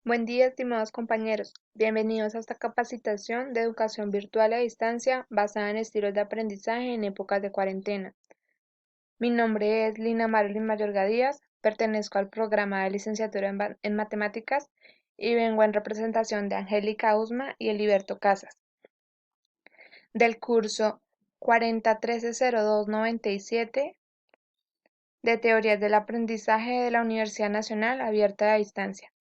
Buen día, estimados compañeros. Bienvenidos a esta capacitación de educación virtual a distancia basada en estilos de aprendizaje en épocas de cuarentena. Mi nombre es Lina Marilyn Mayorga Díaz, pertenezco al programa de licenciatura en matemáticas y vengo en representación de Angélica Usma y Eliberto Casas, del curso 40130297 de Teorías del Aprendizaje de la Universidad Nacional Abierta a Distancia.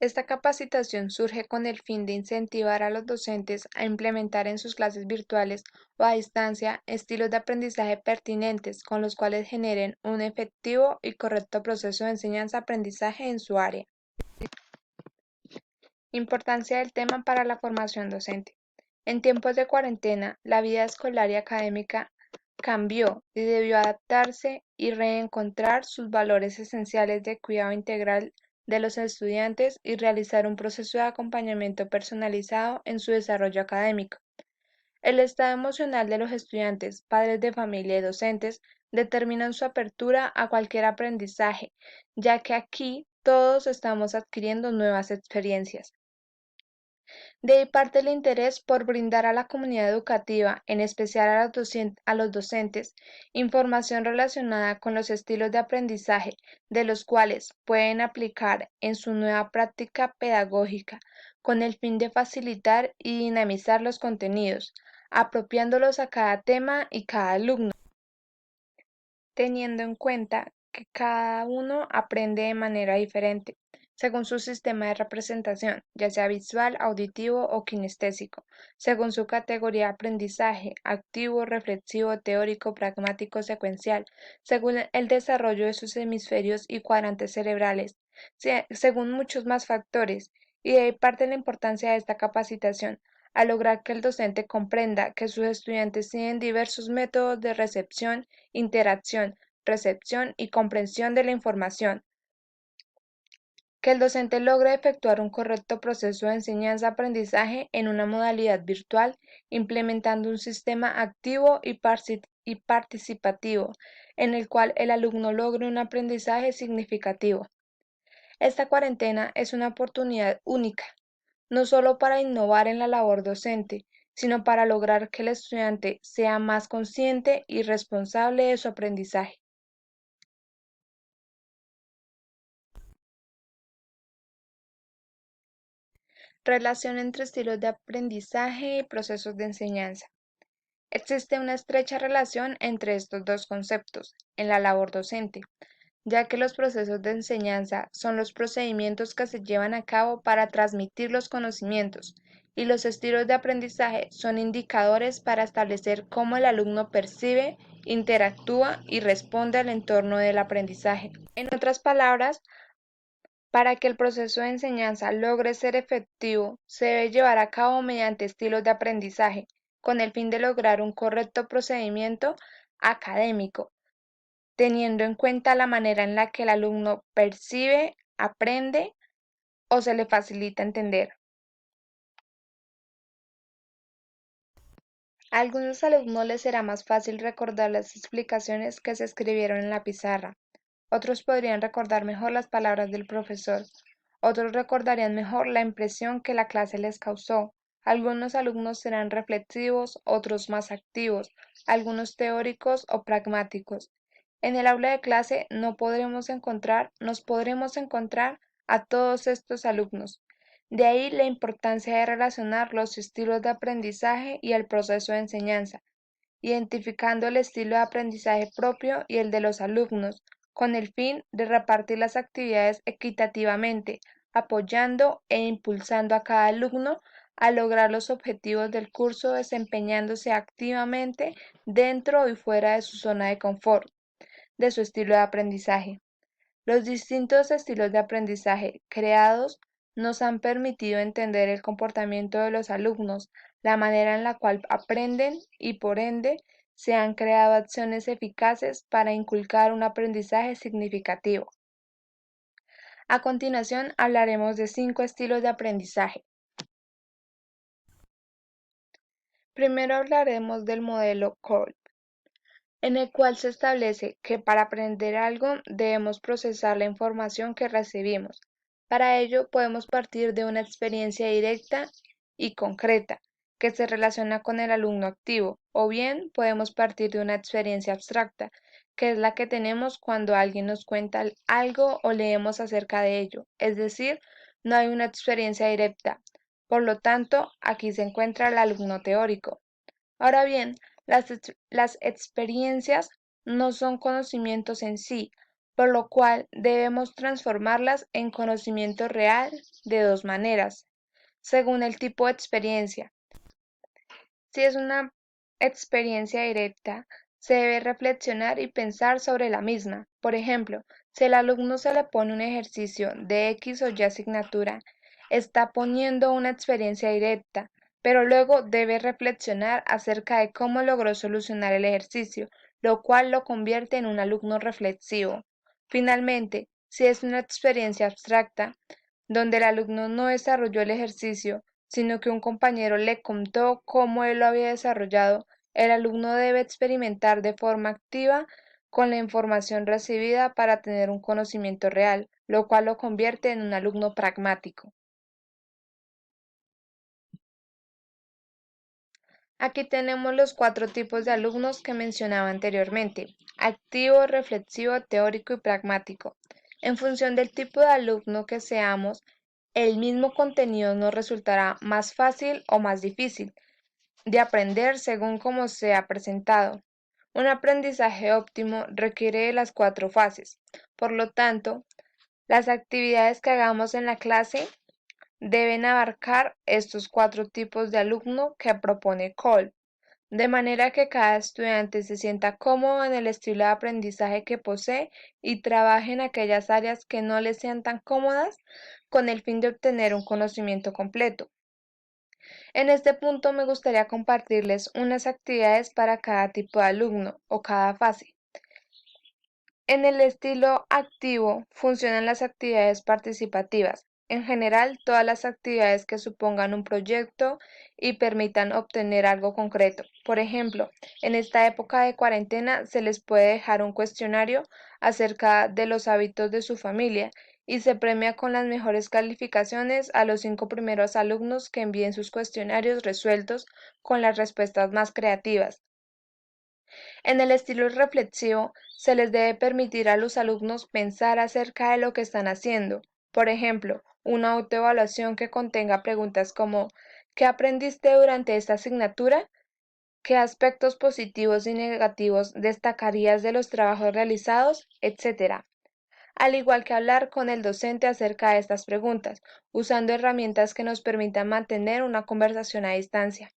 Esta capacitación surge con el fin de incentivar a los docentes a implementar en sus clases virtuales o a distancia estilos de aprendizaje pertinentes con los cuales generen un efectivo y correcto proceso de enseñanza-aprendizaje en su área. Importancia del tema para la formación docente. En tiempos de cuarentena, la vida escolar y académica cambió y debió adaptarse y reencontrar sus valores esenciales de cuidado integral de los estudiantes y realizar un proceso de acompañamiento personalizado en su desarrollo académico. El estado emocional de los estudiantes, padres de familia y docentes determinan su apertura a cualquier aprendizaje, ya que aquí todos estamos adquiriendo nuevas experiencias. De ahí parte el interés por brindar a la comunidad educativa, en especial a los docentes, información relacionada con los estilos de aprendizaje, de los cuales pueden aplicar en su nueva práctica pedagógica, con el fin de facilitar y dinamizar los contenidos, apropiándolos a cada tema y cada alumno, teniendo en cuenta que cada uno aprende de manera diferente, según su sistema de representación, ya sea visual, auditivo o kinestésico, según su categoría de aprendizaje, activo, reflexivo, teórico, pragmático, secuencial, según el desarrollo de sus hemisferios y cuadrantes cerebrales, según muchos más factores, y de ahí parte la importancia de esta capacitación, a lograr que el docente comprenda que sus estudiantes tienen diversos métodos de recepción, interacción, recepción y comprensión de la información, que el docente logre efectuar un correcto proceso de enseñanza-aprendizaje en una modalidad virtual, implementando un sistema activo y participativo, en el cual el alumno logre un aprendizaje significativo. Esta cuarentena es una oportunidad única, no solo para innovar en la labor docente, sino para lograr que el estudiante sea más consciente y responsable de su aprendizaje. Relación entre estilos de aprendizaje y procesos de enseñanza. Existe una estrecha relación entre estos dos conceptos en la labor docente, ya que los procesos de enseñanza son los procedimientos que se llevan a cabo para transmitir los conocimientos, y los estilos de aprendizaje son indicadores para establecer cómo el alumno percibe, interactúa y responde al entorno del aprendizaje. En otras palabras, para que el proceso de enseñanza logre ser efectivo, se debe llevar a cabo mediante estilos de aprendizaje, con el fin de lograr un correcto procedimiento académico, teniendo en cuenta la manera en la que el alumno percibe, aprende o se le facilita entender. A algunos alumnos les será más fácil recordar las explicaciones que se escribieron en la pizarra. Otros podrían recordar mejor las palabras del profesor. Otros recordarían mejor la impresión que la clase les causó. Algunos alumnos serán reflexivos, otros más activos, algunos teóricos o pragmáticos. En el aula de clase nos podremos encontrar a todos estos alumnos. De ahí la importancia de relacionar los estilos de aprendizaje y el proceso de enseñanza, identificando el estilo de aprendizaje propio y el de los alumnos, con el fin de repartir las actividades equitativamente, apoyando e impulsando a cada alumno a lograr los objetivos del curso desempeñándose activamente dentro y fuera de su zona de confort, de su estilo de aprendizaje. Los distintos estilos de aprendizaje creados nos han permitido entender el comportamiento de los alumnos, la manera en la cual aprenden y por ende se han creado acciones eficaces para inculcar un aprendizaje significativo. A continuación hablaremos de 5 estilos de aprendizaje. Primero hablaremos del modelo Kolb, en el cual se establece que para aprender algo debemos procesar la información que recibimos, Para ello podemos partir de una experiencia directa y concreta que se relaciona con el alumno activo, o bien podemos partir de una experiencia abstracta, que es la que tenemos cuando alguien nos cuenta algo o leemos acerca de ello, es decir, no hay una experiencia directa. Por lo tanto, aquí se encuentra el alumno teórico. Ahora bien, las experiencias no son conocimientos en sí, por lo cual debemos transformarlas en conocimiento real de dos maneras, según el tipo de experiencia. Si es una experiencia directa, se debe reflexionar y pensar sobre la misma. Por ejemplo, si al alumno se le pone un ejercicio de X o Y asignatura, está poniendo una experiencia directa, pero luego debe reflexionar acerca de cómo logró solucionar el ejercicio, lo cual lo convierte en un alumno reflexivo. Finalmente, si es una experiencia abstracta, donde el alumno no desarrolló el ejercicio, sino que un compañero le contó cómo él lo había desarrollado, el alumno debe experimentar de forma activa con la información recibida para tener un conocimiento real, lo cual lo convierte en un alumno pragmático. Aquí tenemos los cuatro tipos de alumnos que mencionaba anteriormente: activo, reflexivo, teórico y pragmático. En función del tipo de alumno que seamos, el mismo contenido nos resultará más fácil o más difícil de aprender según cómo sea presentado. Un aprendizaje óptimo requiere de las cuatro fases. Por lo tanto, las actividades que hagamos en la clase deben abarcar estos cuatro tipos de alumno que propone Cole, de manera que cada estudiante se sienta cómodo en el estilo de aprendizaje que posee y trabaje en aquellas áreas que no le sean tan cómodas con el fin de obtener un conocimiento completo. En este punto me gustaría compartirles unas actividades para cada tipo de alumno o cada fase. En el estilo activo funcionan las actividades participativas. En general, todas las actividades que supongan un proyecto y permitan obtener algo concreto. Por ejemplo, en esta época de cuarentena se les puede dejar un cuestionario acerca de los hábitos de su familia y se premia con las mejores calificaciones a los 5 primeros alumnos que envíen sus cuestionarios resueltos con las respuestas más creativas. En el estilo reflexivo, se les debe permitir a los alumnos pensar acerca de lo que están haciendo. Por ejemplo, una autoevaluación que contenga preguntas como: ¿qué aprendiste durante esta asignatura? ¿Qué aspectos positivos y negativos destacarías de los trabajos realizados? Etcétera. Al igual que hablar con el docente acerca de estas preguntas, usando herramientas que nos permitan mantener una conversación a distancia.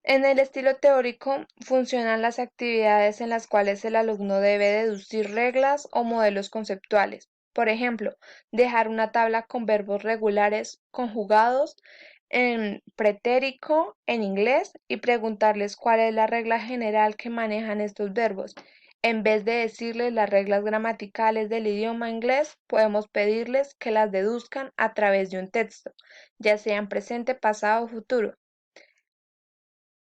En el estilo teórico funcionan las actividades en las cuales el alumno debe deducir reglas o modelos conceptuales. Por ejemplo, dejar una tabla con verbos regulares conjugados en pretérito en inglés y preguntarles cuál es la regla general que manejan estos verbos. En vez de decirles las reglas gramaticales del idioma inglés, podemos pedirles que las deduzcan a través de un texto, ya sea en presente, pasado o futuro.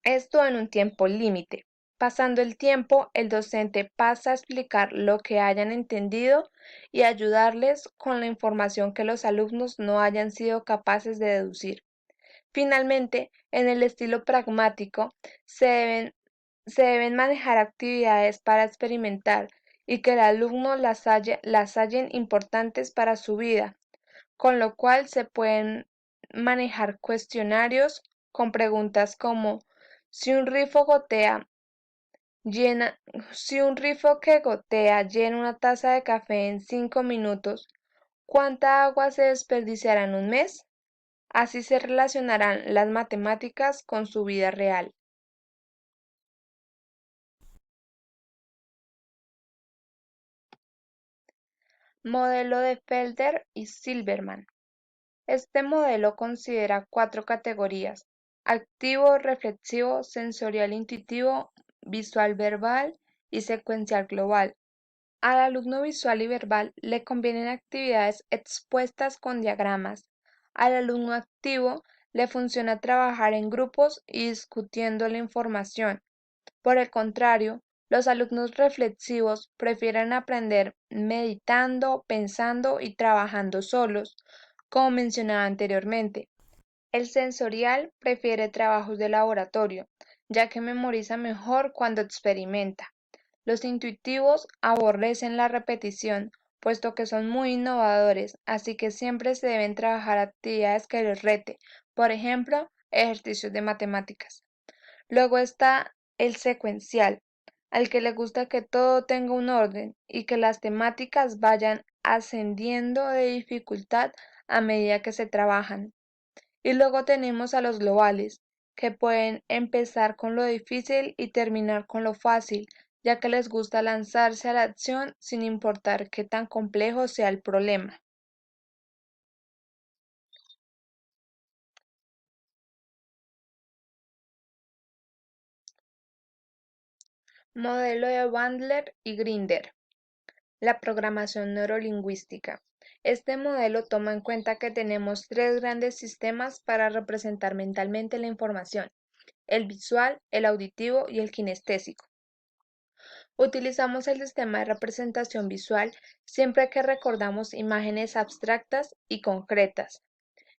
Esto en un tiempo límite. Pasando el tiempo, el docente pasa a explicar lo que hayan entendido y ayudarles con la información que los alumnos no hayan sido capaces de deducir. Finalmente, en el estilo pragmático, se deben manejar actividades para experimentar y que el alumno las hallen importantes para su vida, con lo cual se pueden manejar cuestionarios con preguntas como: si un rifo gotea llena, si un rifo que gotea llena una taza de café en 5 minutos, ¿cuánta agua se desperdiciará en un mes? Así se relacionarán las matemáticas con su vida real. Modelo de Felder y Silberman. Este modelo considera cuatro categorías: activo, reflexivo, sensorial intuitivo, visual verbal y secuencial global. Al alumno visual y verbal le convienen actividades expuestas con diagramas. Al alumno activo le funciona trabajar en grupos y discutiendo la información. Por el contrario, Los alumnos reflexivos prefieren aprender meditando, pensando y trabajando solos, como mencionaba anteriormente. El sensorial prefiere trabajos de laboratorio, ya que memoriza mejor cuando experimenta. Los intuitivos aborrecen la repetición, puesto que son muy innovadores, así que siempre se deben trabajar actividades que les rete, por ejemplo, ejercicios de matemáticas. Luego está el secuencial, al que le gusta que todo tenga un orden y que las temáticas vayan ascendiendo de dificultad a medida que se trabajan. Y luego tenemos a los globales, que pueden empezar con lo difícil y terminar con lo fácil, ya que les gusta lanzarse a la acción sin importar qué tan complejo sea el problema. Modelo de Bandler y Grinder. La programación neurolingüística. Este modelo toma en cuenta que tenemos tres grandes sistemas para representar mentalmente la información: el visual, el auditivo y el kinestésico. Utilizamos el sistema de representación visual siempre que recordamos imágenes abstractas y concretas.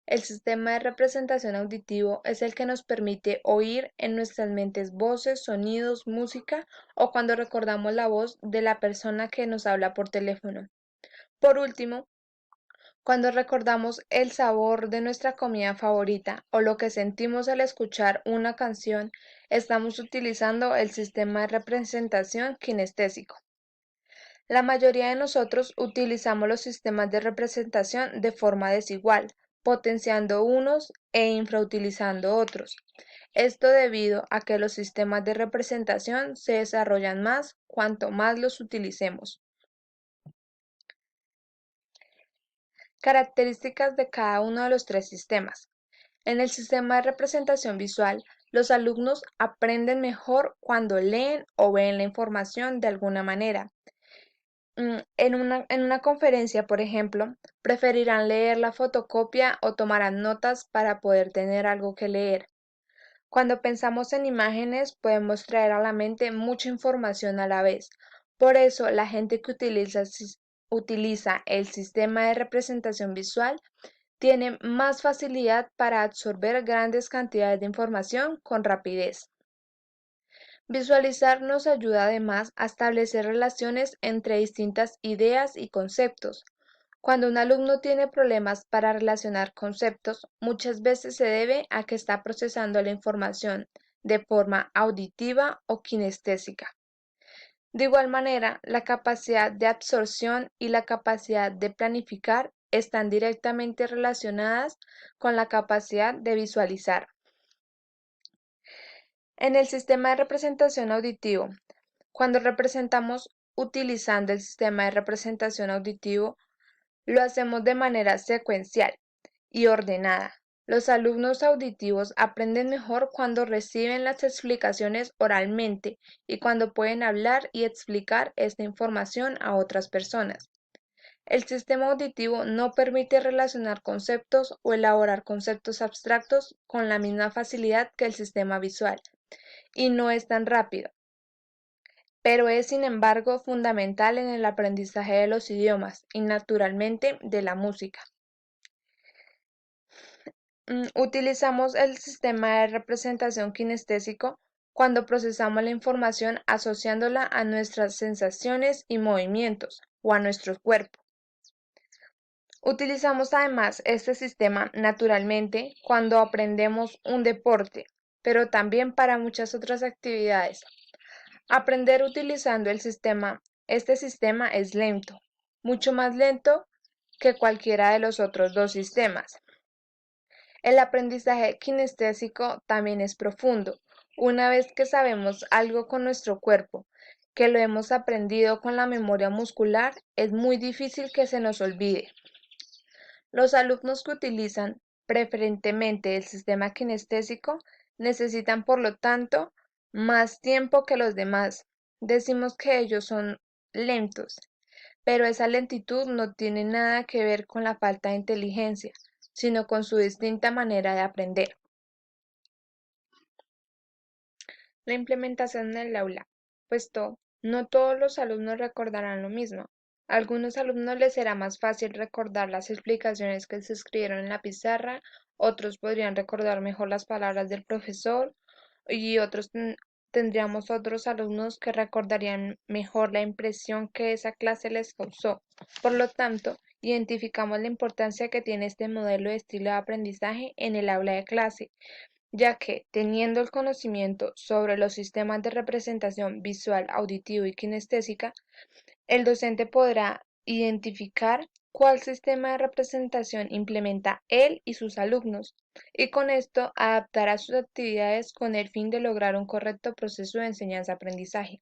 El sistema de representación auditivo es el que nos permite oír en nuestras mentes voces, sonidos, música o cuando recordamos la voz de la persona que nos habla por teléfono. Por último, cuando recordamos el sabor de nuestra comida favorita o lo que sentimos al escuchar una canción, estamos utilizando el sistema de representación kinestésico. La mayoría de nosotros utilizamos los sistemas de representación de forma desigual, potenciando unos e infrautilizando otros. Esto debido a que los sistemas de representación se desarrollan más cuanto más los utilicemos. Características de cada uno de los tres sistemas. En el sistema de representación visual, los alumnos aprenden mejor cuando leen o ven la información de alguna manera. En una conferencia, por ejemplo, preferirán leer la fotocopia o tomarán notas para poder tener algo que leer. Cuando pensamos en imágenes, podemos traer a la mente mucha información a la vez. Por eso, la gente que utiliza el sistema de representación visual tiene más facilidad para absorber grandes cantidades de información con rapidez. Visualizar nos ayuda además a establecer relaciones entre distintas ideas y conceptos. Cuando un alumno tiene problemas para relacionar conceptos, muchas veces se debe a que está procesando la información de forma auditiva o kinestésica. De igual manera, la capacidad de absorción y la capacidad de planificar están directamente relacionadas con la capacidad de visualizar. En el sistema de representación auditivo, cuando representamos utilizando el sistema de representación auditivo, lo hacemos de manera secuencial y ordenada. Los alumnos auditivos aprenden mejor cuando reciben las explicaciones oralmente y cuando pueden hablar y explicar esta información a otras personas. El sistema auditivo no permite relacionar conceptos o elaborar conceptos abstractos con la misma facilidad que el sistema visual y no es tan rápido, pero es sin embargo fundamental en el aprendizaje de los idiomas y naturalmente de la música. Utilizamos el sistema de representación kinestésico cuando procesamos la información asociándola a nuestras sensaciones y movimientos o a nuestro cuerpo. Utilizamos además este sistema naturalmente cuando aprendemos un deporte, pero también para muchas otras actividades. Aprender utilizando este sistema es lento, mucho más lento que cualquiera de los otros dos sistemas. El aprendizaje kinestésico también es profundo. Una vez que sabemos algo con nuestro cuerpo, que lo hemos aprendido con la memoria muscular, es muy difícil que se nos olvide. Los alumnos que utilizan preferentemente el sistema kinestésico necesitan, por lo tanto, más tiempo que los demás. Decimos que ellos son lentos, pero esa lentitud no tiene nada que ver con la falta de inteligencia, sino con su distinta manera de aprender. La implementación en el aula. puesto no todos los alumnos recordarán lo mismo. A algunos alumnos les será más fácil recordar las explicaciones que se escribieron en la pizarra, otros podrían recordar mejor las palabras del profesor y tendríamos otros alumnos que recordarían mejor la impresión que esa clase les causó. Por lo tanto, identificamos la importancia que tiene este modelo de estilo de aprendizaje en el aula de clase, ya que, teniendo el conocimiento sobre los sistemas de representación visual, auditivo y kinestésica, el docente podrá identificar cuál sistema de representación implementa él y sus alumnos, y con esto adaptará sus actividades con el fin de lograr un correcto proceso de enseñanza-aprendizaje.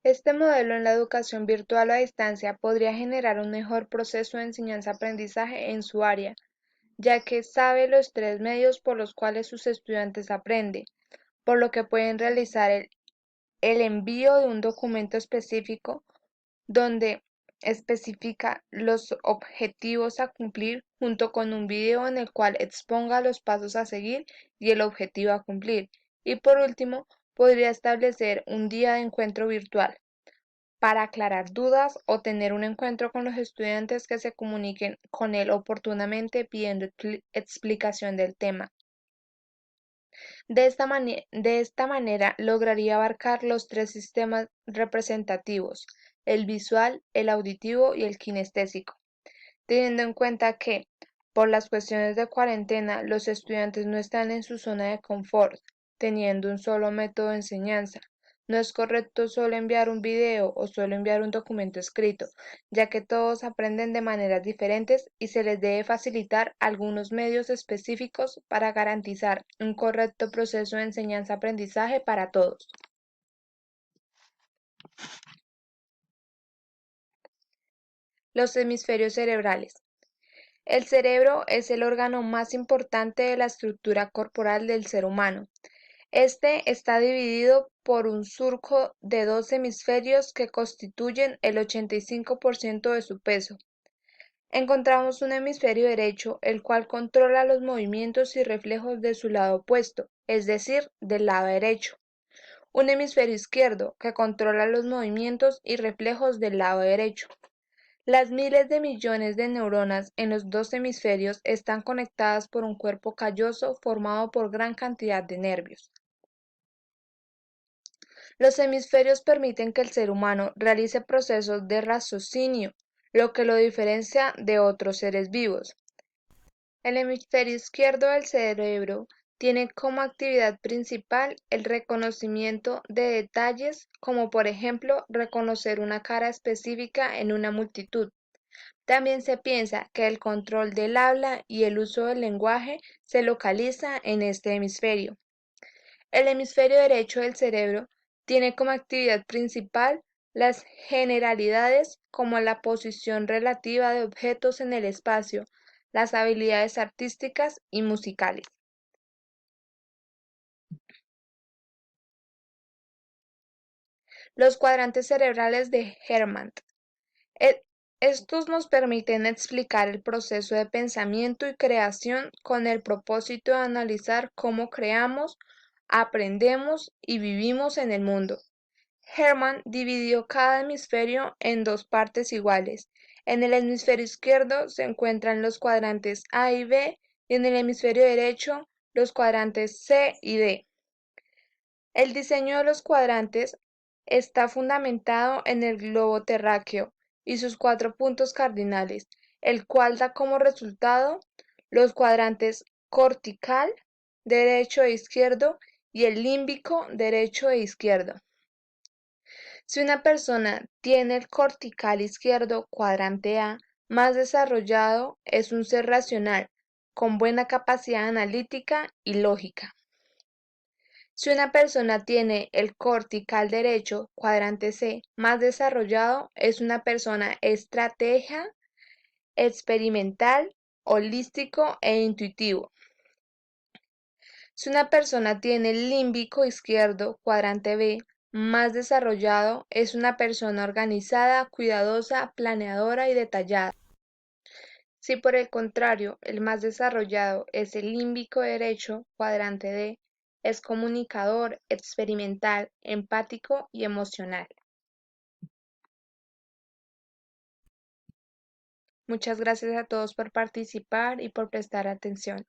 Este modelo en la educación virtual o a distancia podría generar un mejor proceso de enseñanza-aprendizaje en su área, ya que sabe los tres medios por los cuales sus estudiantes aprenden, por lo que pueden realizar el envío de un documento específico donde especifica los objetivos a cumplir junto con un video en el cual exponga los pasos a seguir y el objetivo a cumplir. Y por último, podría establecer un día de encuentro virtual para aclarar dudas o tener un encuentro con los estudiantes que se comuniquen con él oportunamente pidiendo explicación del tema. De esta manera lograría abarcar los tres sistemas representativos, el visual, el auditivo y el kinestésico, teniendo en cuenta que, por las cuestiones de cuarentena, los estudiantes no están en su zona de confort, teniendo un solo método de enseñanza. No es correcto solo enviar un video o solo enviar un documento escrito, ya que todos aprenden de maneras diferentes y se les debe facilitar algunos medios específicos para garantizar un correcto proceso de enseñanza-aprendizaje para todos. Los hemisferios cerebrales. El cerebro es el órgano más importante de la estructura corporal del ser humano. Este está dividido por un surco de dos hemisferios que constituyen el 85% de su peso. Encontramos un hemisferio derecho, el cual controla los movimientos y reflejos de su lado opuesto, es decir, del lado derecho. Un hemisferio izquierdo, que controla los movimientos y reflejos del lado derecho. Las miles de millones de neuronas en los dos hemisferios están conectadas por un cuerpo calloso formado por gran cantidad de nervios. Los hemisferios permiten que el ser humano realice procesos de raciocinio, lo que lo diferencia de otros seres vivos. El hemisferio izquierdo del cerebro tiene como actividad principal el reconocimiento de detalles, como por ejemplo reconocer una cara específica en una multitud. También se piensa que el control del habla y el uso del lenguaje se localiza en este hemisferio. El hemisferio derecho del cerebro tiene como actividad principal las generalidades como la posición relativa de objetos en el espacio, las habilidades artísticas y musicales. Los cuadrantes cerebrales de Hermann. E- Estos nos permiten explicar el proceso de pensamiento y creación con el propósito de analizar cómo creamos, aprendemos y vivimos en el mundo. Hermann dividió cada hemisferio en dos partes iguales. En el hemisferio izquierdo se encuentran los cuadrantes A y B y en el hemisferio derecho los cuadrantes C y D. El diseño de los cuadrantes está fundamentado en el globo terráqueo y sus cuatro puntos cardinales, el cual da como resultado los cuadrantes cortical, derecho e izquierdo, y el límbico, derecho e izquierdo. Si una persona tiene el cortical izquierdo, cuadrante A, más desarrollado, es un ser racional, con buena capacidad analítica y lógica. Si una persona tiene el cortical derecho, cuadrante C, más desarrollado, es una persona estratega, experimental, holístico e intuitivo. Si una persona tiene el límbico izquierdo, cuadrante B, más desarrollado, es una persona organizada, cuidadosa, planeadora y detallada. Si por el contrario el más desarrollado es el límbico derecho, cuadrante D, Es comunicador, experimental, empático y emocional. Muchas gracias a todos por participar y por prestar atención.